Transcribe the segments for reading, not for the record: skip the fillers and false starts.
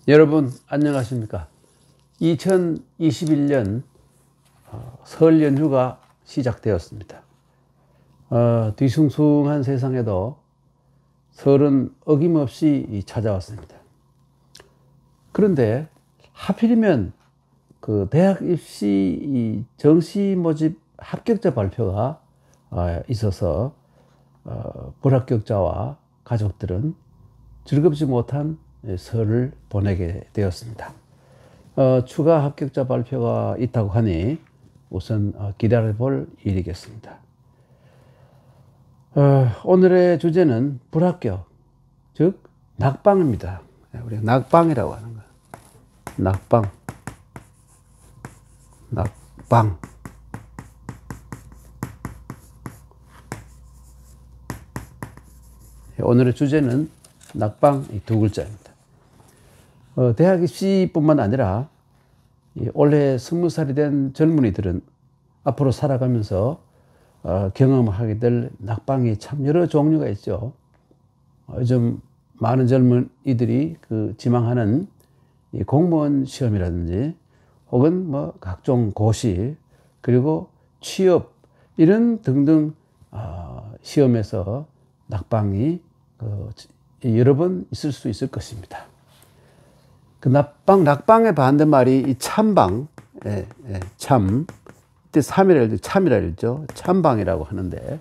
여러분 안녕하십니까? 2021년 설 연휴가 시작되었습니다. 뒤숭숭한 세상에도 설은 어김없이 찾아왔습니다. 그런데 하필이면 그 대학 입시 정시 모집 합격자 발표가 있어서 불합격자와 가족들은 즐겁지 못한 설을 보내게 되었습니다. 추가 합격자 발표가 있다고 하니 우선 기다려볼 일이겠습니다. 오늘의 주제는 불합격, 즉 낙방입니다. 우리가 낙방이라고 하는 거예요. 낙방. 오늘의 주제는 낙방 이 두 글자입니다. 대학 입시뿐만 아니라 올해 20살이 된 젊은이들은 앞으로 살아가면서 경험하게 될 낙방이 참 여러 종류가 있죠. 요즘 많은 젊은이들이 지망하는 이 공무원 시험이라든지 혹은 뭐 각종 고시 그리고 취업 이런 등등 시험에서 낙방이 여러 번 있을 수 있을 것입니다. 낙방의 반대말이 이 참방, 참, 이때 참이라 읽죠. 참방이라고 하는데,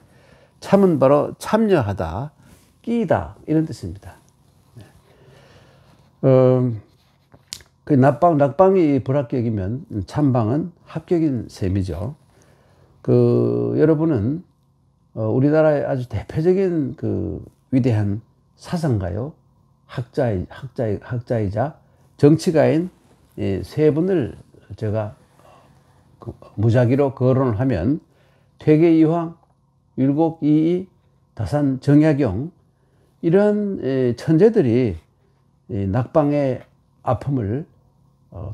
참은 바로 참여하다, 끼다, 이런 뜻입니다. 낙방이 불합격이면 참방은 합격인 셈이죠. 여러분은 우리나라의 아주 대표적인 위대한 사상가요, 학자이자 정치가인 세 분을 제가 무작위로 거론을 하면 퇴계이황, 율곡이이, 다산 정약용 이런 천재들이 낙방의 아픔을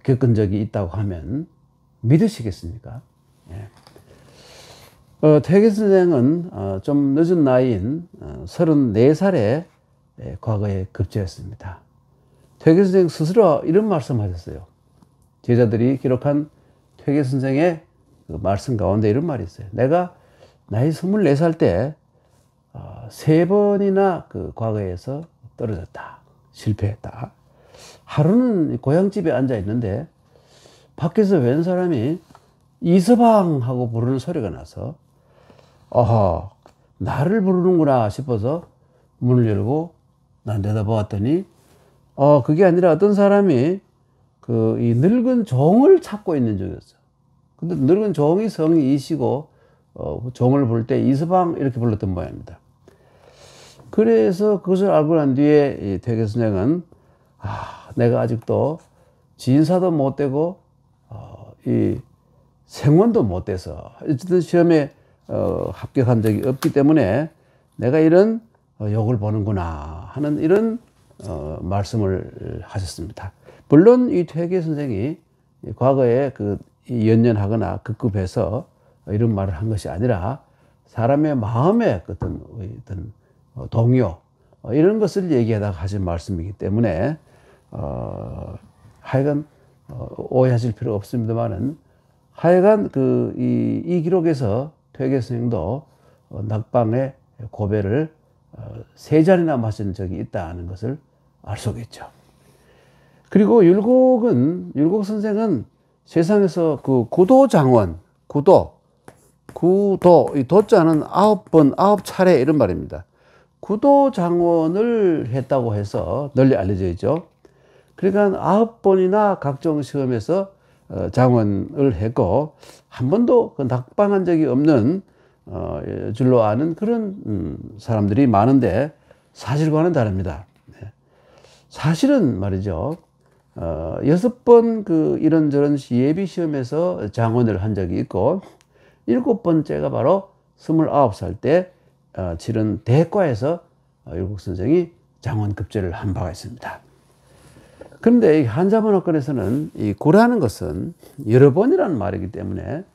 겪은 적이 있다고 하면 믿으시겠습니까? 퇴계 선생은 좀 늦은 나이인 34살에 과거에 급제했습니다. 퇴계 선생 스스로 이런 말씀하셨어요. 제자들이 기록한 퇴계 선생의 말씀 가운데 이런 말이 있어요. 내가 나이 24살 때 3번이나 과거에서 떨어졌다. 실패했다. 하루는 고향집에 앉아 있는데 밖에서 웬 사람이 이서방 하고 부르는 소리가 나서 나를 부르는구나 싶어서 문을 열고 난 내다보았더니 그게 아니라 어떤 사람이 이 늙은 종을 찾고 있는 중이었어. 근데 늙은 종이 성이 이시고 종을 부를 때 이서방 이렇게 불렀던 모양입니다. 그래서 그것을 알고 난 뒤에 이 퇴계 선생은 내가 아직도 진사도 못 되고 이 생원도 못 돼서 어쨌든 시험에 합격한 적이 없기 때문에 내가 이런 욕을 보는구나 하는 이런 말씀을 하셨습니다. 물론 이 퇴계 선생이 과거에 연연하거나 급급해서 이런 말을 한 것이 아니라 사람의 마음의 어떤 동요 이런 것을 얘기하다가 하신 말씀이기 때문에 하여간 오해하실 필요 없습니다만은 하여간 이 기록에서 퇴계 선생도 낙방의 고배를 3잔이나 마신 적이 있다는 것을 알 수 있죠. 그리고 율곡 선생은 세상에서 구도장원, 이 도자는 9차례 이런 말입니다. 구도장원을 했다고 해서 널리 알려져 있죠. 그러니까 9번이나 각종 시험에서 장원을 했고 한 번도 낙방한 적이 없는 줄로 아는 그런 사람들이 많은데 사실과는 다릅니다. 사실은 말이죠. 6번 이런저런 예비 시험에서 장원을 한 적이 있고 7번째가 바로 29살 때 치른 대과에서 율곡 선생이 장원 급제를 한 바가 있습니다. 그런데 한자문화권에서는 이 구라는 것은 여러 번이라는 말이기 때문에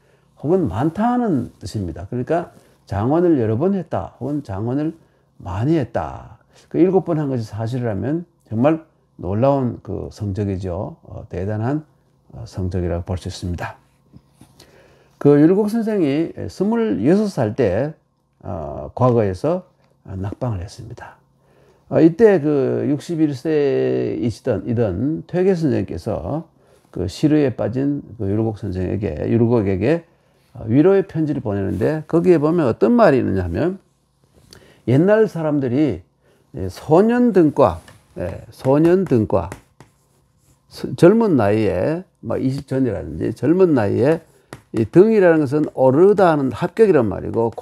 혹은 많다는 뜻입니다. 그러니까 장원을 여러 번 했다 혹은 장원을 많이 했다. 7번 한 것이 사실이라면 정말 놀라운 그 성적이죠. 대단한 성적이라고 볼 수 있습니다. 그 율곡 선생이 26살 때 과거에서 낙방을 했습니다. 이때 그 61세이던 퇴계 선생님께서 그 시루에 빠진 그 율곡에게 위로의 편지를 보내는데, 거기에 보면 어떤 말이 있느냐 하면, 옛날 사람들이 소년등과 젊은 나이에, 막 20 전이라든지 젊은 나이에, 이 등이라는 것은 오르다 하는 합격이란 말이고,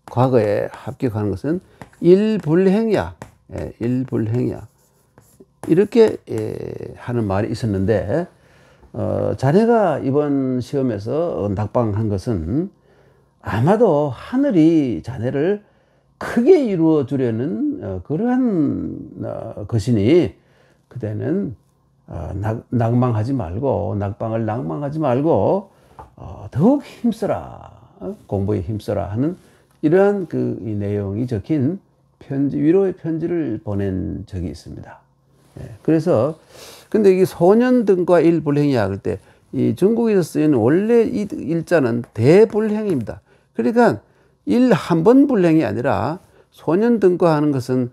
과거에 합격하는 것은 일불행이야. 일불행이야. 이렇게 하는 말이 있었는데, 자네가 이번 시험에서 낙방한 것은 아마도 하늘이 자네를 크게 이루어 주려는 그러한 것이니, 그대는 낙방을 낭망하지 말고 더욱 힘써라, 공부에 힘써라 하는 이러한 이 내용이 적힌 위로의 편지를 보낸 적이 있습니다. 그래서 근데 이게 소년등과 일불행이야 할 때, 이 중국에서 쓰이는 원래 이 일자는 대불행입니다. 그러니까 한 번 불행이 아니라 소년등과 하는 것은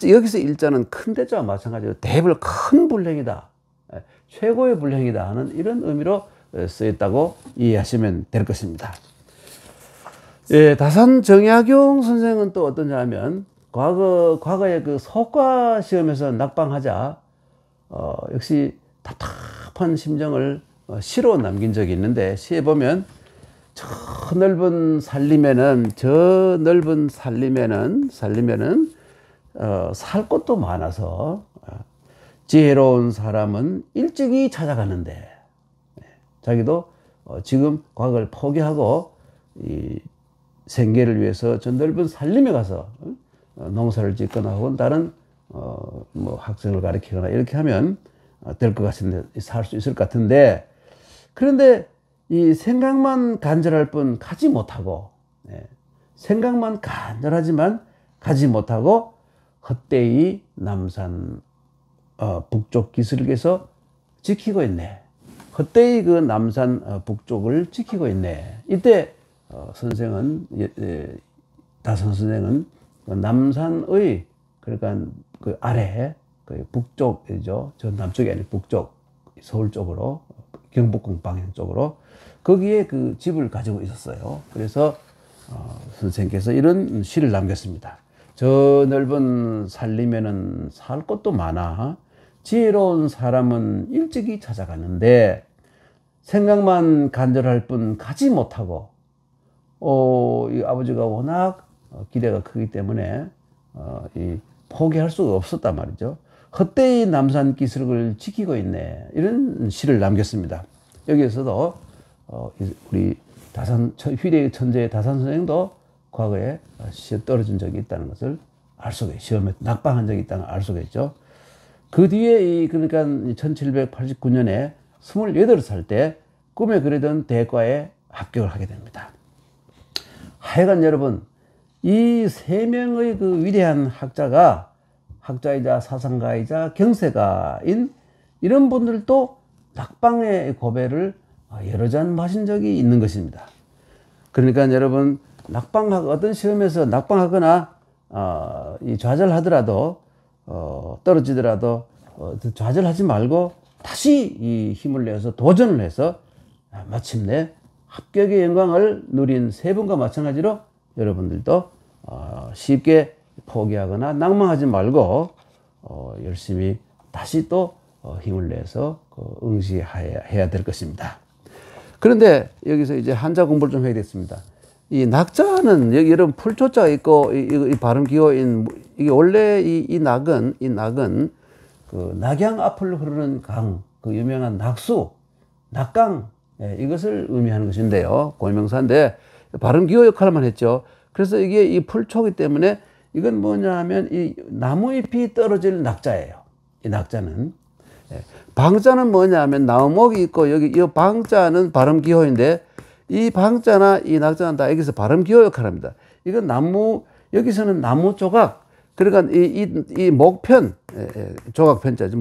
여기서 일자는 큰 대자와 마찬가지로 큰 불행이다, 최고의 불행이다 하는 이런 의미로 쓰였다고 이해하시면 될 것입니다. 다산 정약용 선생은 또 어떠냐 하면, 과거에 그 소과 시험에서 낙방하자 역시 답답한 심정을 시로 남긴 적이 있는데, 시에 보면 저 넓은 살림에는 살 곳도 많아서 지혜로운 사람은 일찍이 찾아가는데, 자기도 지금 과거를 포기하고 이 생계를 위해서 저 넓은 살림에 가서 농사를 짓거나 혹은 다른 뭐 학생을 가르치거나 이렇게 하면 될 것 같은데, 살 수 있을 것 같은데, 그런데 이 생각만 간절할 뿐 가지 못하고, 생각만 간절하지만 가지 못하고 헛되이 남산 북쪽 기슭에서 지키고 있네. 헛되이 그 남산 북쪽을 지키고 있네. 이때 선생은, 다산 선생은 남산의, 그러니까 그 아래, 그 북쪽이죠. 저 남쪽이 아니고 북쪽, 서울 쪽으로, 경복궁 방향 쪽으로, 거기에 그 집을 가지고 있었어요. 그래서 선생님께서 이런 시를 남겼습니다. 저 넓은 살림에는 살 곳도 많아. 지혜로운 사람은 일찍이 찾아가는데, 생각만 간절할 뿐 가지 못하고, 이 아버지가 워낙 기대가 크기 때문에 포기할 수가 없었단 말이죠. 헛되이 남산 기슭을 지키고 있네. 이런 시를 남겼습니다. 여기에서도 우리 휘대의 천재 다산 선생도 과거에 시험에 떨어진 적이 있다는 것을 알 수가 있죠. 시험에 낙방한 적이 있다는 걸 알 수가 있죠. 그 뒤에 그러니까 1789년에 28살 때 꿈에 그리던 대과에 합격을 하게 됩니다. 하여간 여러분, 이 세 명의 그 위대한 학자이자 사상가이자 경세가인 이런 분들도 낙방의 고배를 여러 잔 마신 적이 있는 것입니다. 그러니까 여러분, 어떤 시험에서 낙방하거나 좌절하더라도, 떨어지더라도 좌절하지 말고 다시 이 힘을 내서 도전을 해서 마침내 합격의 영광을 누린 세 분과 마찬가지로 여러분들도 쉽게 포기하거나 낭망하지 말고 열심히 다시 또 힘을 내서 응시해야 될 것입니다. 그런데 여기서 이제 한자 공부를 좀 해야 되겠습니다. 이 낙자는 여기 여러분 풀초자가 있고 이 발음 기호인, 이게 원래 이 낙은 그 낙양 앞을 흐르는 강, 그 유명한 낙강, 이것을 의미하는 것인데요. 고유명사인데 발음 기호 역할만 했죠. 그래서 이게 이 풀초기 때문에 이건 뭐냐 하면 이 나무잎이 떨어질 낙자예요. 이 낙자는. 방자는 뭐냐 하면 나무목이 있고, 여기 이 방자는 발음 기호인데, 이 방자나 이 낙자는 다 여기서 발음 기호 역할을 합니다. 이건 여기서는 나무 조각, 그러니까 이 목편, 조각 편자죠.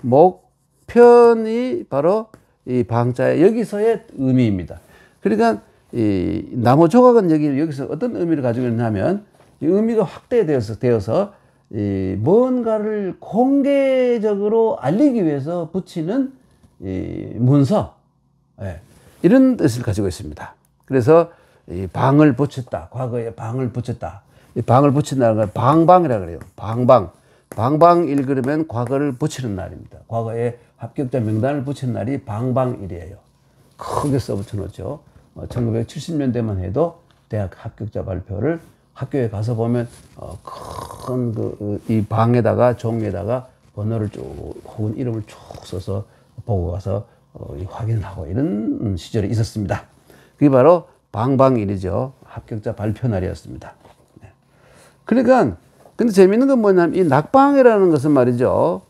목편이 바로 이 방자의 여기서의 의미입니다. 그러니까 이 나무 조각은 여기서 어떤 의미를 가지고 있냐면 이 의미가 확대되어서 이 뭔가를 공개적으로 알리기 위해서 붙이는 이 문서, 이런 뜻을 가지고 있습니다. 그래서 이 방을 붙였다. 과거에 방을 붙였다. 이 방을 붙인다는 걸 방방이라고 그래요. 방방일 그러면 과거를 붙이는 날입니다. 과거에 합격자 명단을 붙인 날이 방방일이에요. 크게 써붙여 놓죠. 1970년대만 해도 대학 합격자 발표를 학교에 가서 보면 큰 이 방에다가 종이에다가 번호를 쭉 혹은 이름을 쭉 써서 보고 가서 확인을 하고 이런 시절이 있었습니다. 그게 바로 방방일이죠. 합격자 발표 날이었습니다. 그러니까 근데 재밌는 건 뭐냐면 이 낙방이라는 것은 말이죠.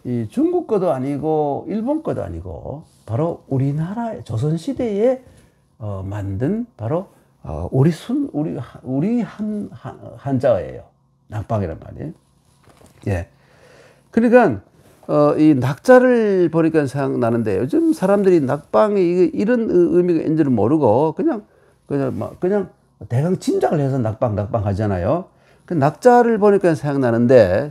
이 중국 것도 아니고 일본 것도 아니고 바로 우리나라 조선시대에 만든 바로 우리 한자어예요. 낙방이란 말이에요. 예. 그러니까 이 낙자를 보니까 생각나는데 요즘 사람들이 낙방에 이런 의미가 있는지를 모르고 그냥 대강 짐작을 해서 낙방 하잖아요. 그 낙자를 보니까 생각나는데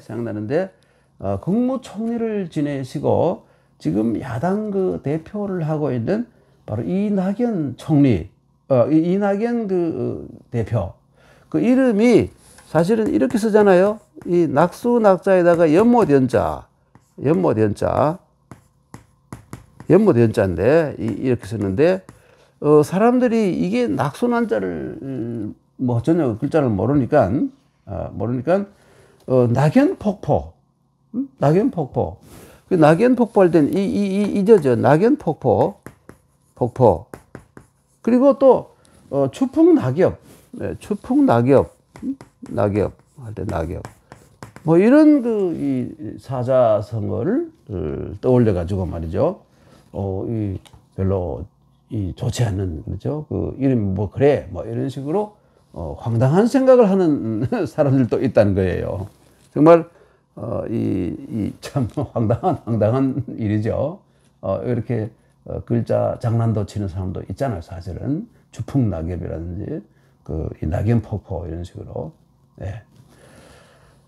국무총리를 지내시고 지금 야당 그 대표를 하고 있는 바로 이낙연 총리, 이낙연 대표. 그 이름이 사실은 이렇게 쓰잖아요. 이 낙수 낙자에다가 연못연자인데 이렇게 쓰는데 사람들이 이게 낙수 난자를 전혀 글자를 모르니까 낙연폭포. 그 낙연폭포 할 때는 이저죠. 낙연폭포. 그리고 또 추풍낙엽 할 때 낙엽. 뭐 이런 이 사자성어를 떠올려 가지고 말이죠. 별로 좋지 않는, 그렇죠. 그 이름이 뭐 그래 뭐 이런 식으로 황당한 생각을 하는 사람들도 있다는 거예요. 정말 참 황당한 일이죠. 이렇게 글자 장난도 치는 사람도 있잖아요. 사실은 추풍낙엽이라든지 이 낙연폭포 이런 식으로. 네.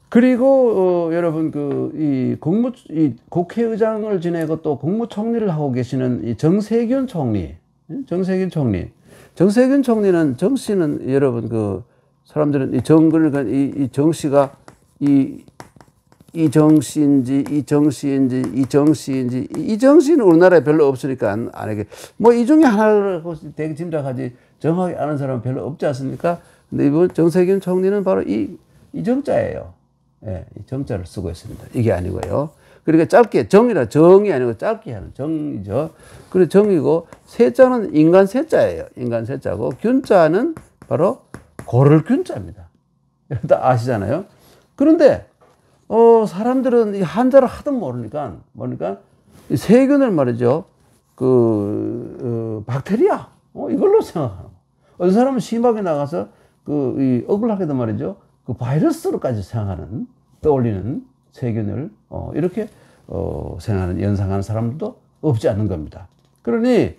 그리고 여러분 이 국회의장을 지내고 또 국무총리를 하고 계시는 이 정세균 총리는 정 씨는 여러분 사람들은 이 정 씨가 이정 씨인지 이정씨는 우리나라에 별로 없으니까 안 하게 뭐 이 중에 하나라고 되게 짐작하지 정확히 아는 사람은 별로 없지 않습니까? 근데 이번 정세균 총리는 바로 이 정자예요. 예, 이 정자를 쓰고 있습니다. 이게 아니고요. 그러니까 짧게 정이 아니고 짧게 하는 정이죠. 그리고 정이고 세자는 인간 세자예요. 인간 세자고 균자는 바로 고를 균자입니다. 다 아시잖아요. 그런데 사람들은 이 한자를 하도 모르니까 이 세균을 말이죠. 박테리아 이걸로 생각하는 거. 어떤 사람은 심하게 나가서 이 억울하게도 말이죠. 바이러스로까지 떠올리는 세균을 이렇게 생각하는 연상하는 사람도 없지 않는 겁니다. 그러니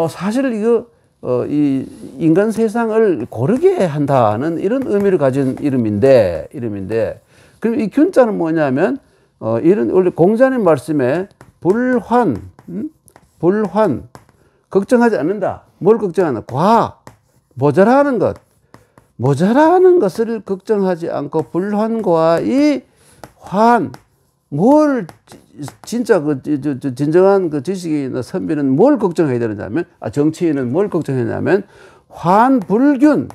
사실 이 인간 세상을 고르게 한다는 이런 의미를 가진 이름인데 그럼 이 균자는 뭐냐면 이런 원래 공자님 말씀에 불환 걱정하지 않는다. 뭘 걱정하나? 모자라는 것을 걱정하지 않고 불환과 이 환, 진짜 진정한 지식이나 선비는 뭘 걱정해야 되느냐면, 정치인은 뭘 걱정하냐면, 환불균,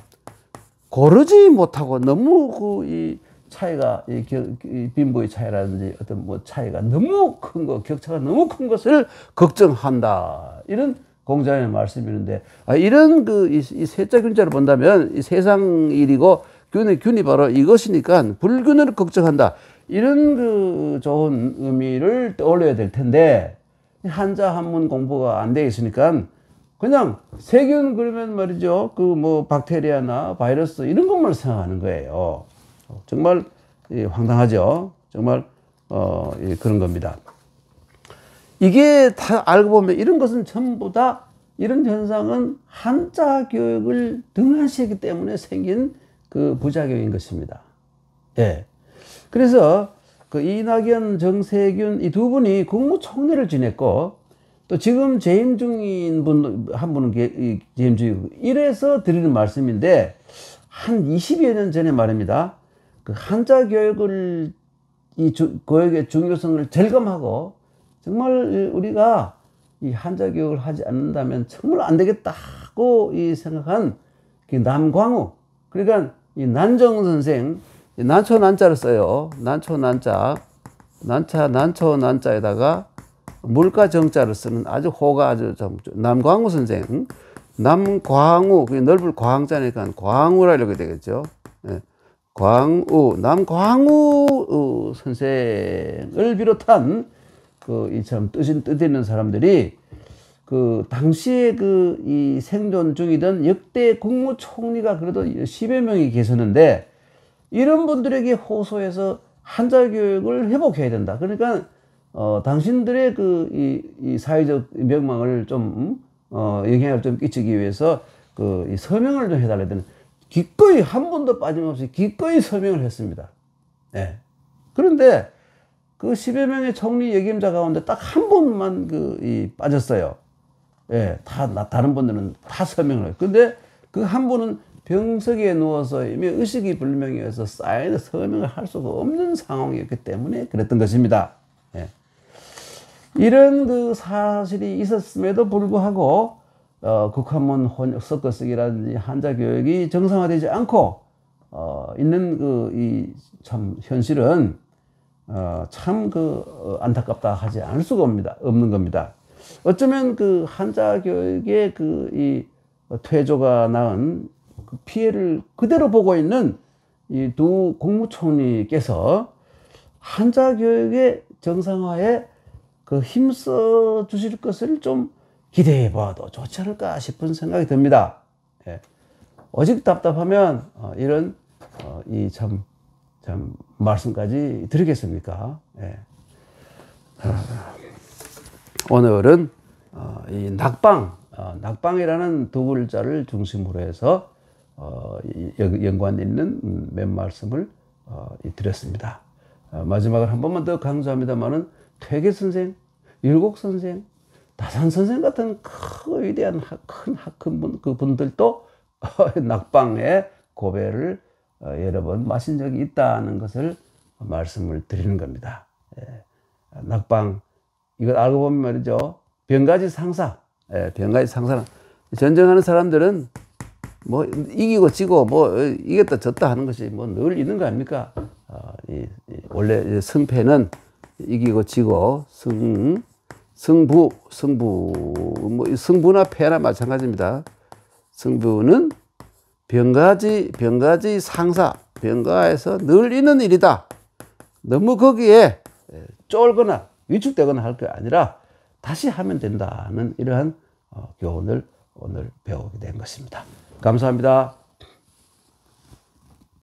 고르지 못하고 너무 이 차이가, 이 빈부의 차이라든지 어떤 차이가 너무 큰 것, 격차가 너무 큰 것을 걱정한다. 이런 공자의 말씀이는데, 이런 이 세자 균자를 본다면 이 세상 일이고 균이 바로 이것이니까 불균을 걱정한다. 이런 좋은 의미를 떠올려야 될 텐데, 한자 한문 공부가 안 되어 있으니까 그냥 세균 그러면 말이죠. 박테리아나 바이러스 이런 것만 생각하는 거예요. 정말 황당하죠. 정말 그런 겁니다. 이게 다 알고 보면 이런 것은 전부 다 이런 현상은 한자 교육을 등한시했기 때문에 생긴 그 부작용인 것입니다. 예. 그래서 그 이낙연, 정세균 이 두 분이 국무총리를 지냈고 또 지금 재임 중인 분 한 분은 재임 중이고 이래서 드리는 말씀인데 한 20여 년 전에 말입니다. 그 한자 교육을 교육의 중요성을 절감하고 정말 우리가 이 한자 교육을 하지 않는다면 정말 안 되겠다고 생각한 남광우, 그러니까 이 난정 선생, 난초 난자를 써요. 난초 난자, 난초 난자에다가 물가 정자를 쓰는 아주 호가 아주 남광우 선생, 남광우, 넓을 광자니까 광우라 이렇게 되겠죠. 예. 광우, 남광우 선생을 비롯한 이처럼 뜻 있는 사람들이 당시에 이 생존 중이던 역대 국무총리가 그래도 10여 명이 계셨는데 이런 분들에게 호소해서 한자 교육을 회복해야 된다. 그러니까 당신들의 이 사회적 명망을 좀 영향을 좀 끼치기 위해서 이 서명을 좀 해달라 되는 기꺼이 한 번도 빠짐없이 기꺼이 서명을 했습니다. 네. 그런데 그 10여 명의 총리 역임자 가운데 딱 한 분만 빠졌어요. 예, 다른 분들은 다 서명을 해요. 근데 그 한 분은 병석에 누워서 이미 의식이 불명해서 사인을 서명을 할 수가 없는 상황이었기 때문에 그랬던 것입니다. 예. 이런 사실이 있었음에도 불구하고 국한문 섞어쓰기라든지 한자 교육이 정상화되지 않고 있는 참 현실은 참 안타깝다 하지 않을 수가 없는 겁니다. 어쩌면 한자 교육의 이 퇴조가 낳은 피해를 그대로 보고 있는 이 두 국무총리께서 한자 교육의 정상화에 힘써 주실 것을 좀 기대해 봐도 좋지 않을까 싶은 생각이 듭니다. 예. 오직 답답하면 이런 참 말씀까지 드리겠습니까? 예. 오늘은 이 낙방이라는 두 글자를 중심으로 해서 연관 있는 몇 말씀을 드렸습니다. 마지막으로 한 번만 더 강조합니다만은 퇴계 선생, 율곡 선생, 다산 선생 같은 위대한 큰 그분들도 낙방의 고배를 여러 번 마신 적이 있다는 것을 말씀을 드리는 겁니다. 예. 낙방, 이걸 알고 보면 말이죠. 병가지 상사, 병가지 상사는 전쟁하는 사람들은 뭐 이기고 지고 뭐 이겼다 졌다 하는 것이 뭐 늘 있는 거 아닙니까? 원래 승패는 이기고 지고 승부나 패나 마찬가지입니다. 승부는 병가지 상사, 병가에서 늘 있는 일이다. 너무 거기에 쫄거나 위축되거나 할 게 아니라 다시 하면 된다는 이러한 교훈을 오늘 배우게 된 것입니다. 감사합니다.